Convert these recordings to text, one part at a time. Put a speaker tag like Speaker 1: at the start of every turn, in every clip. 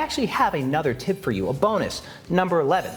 Speaker 1: actually have another tip for you, a bonus, number 11.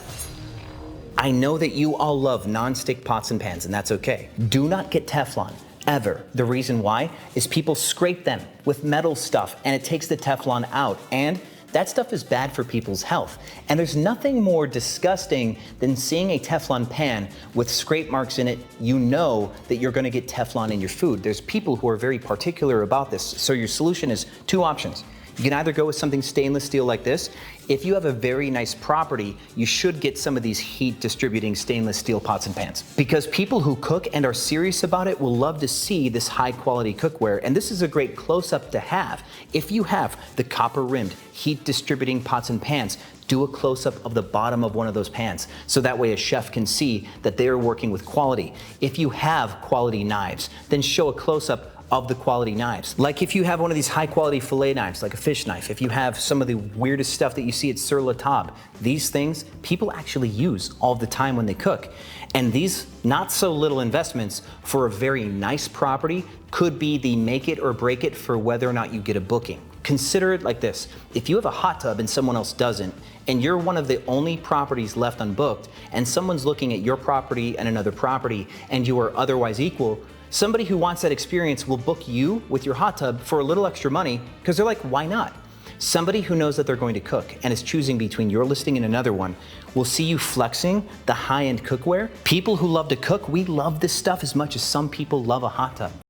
Speaker 1: I know that you all love non-stick pots and pans, and that's okay. Do not get Teflon, ever. The reason why is people scrape them with metal stuff and it takes the Teflon out, and that stuff is bad for people's health. And there's nothing more disgusting than seeing a Teflon pan with scrape marks in it. You know that you're gonna get Teflon in your food. There's people who are very particular about this. So your solution is two options. You can either go with something stainless steel like this. If you have a very nice property, you should get some of these heat distributing stainless steel pots and pans. Because people who cook and are serious about it will love to see this high quality cookware, and this is a great close-up to have. If you have the copper rimmed heat distributing pots and pans, do a close-up of the bottom of one of those pans, so that way a chef can see that they are working with quality. If you have quality knives, then show a close-up of the quality knives. Like if you have one of these high quality fillet knives, like a fish knife, if you have some of the weirdest stuff that you see at Sur La Table, these things people actually use all the time when they cook. And these not so little investments for a very nice property could be the make it or break it for whether or not you get a booking. Consider it like this: if you have a hot tub and someone else doesn't, and you're one of the only properties left unbooked, and someone's looking at your property and another property, and you are otherwise equal, somebody who wants that experience will book you with your hot tub for a little extra money because they're like, why not? Somebody who knows that they're going to cook and is choosing between your listing and another one will see you flexing the high-end cookware. People who love to cook, we love this stuff as much as some people love a hot tub.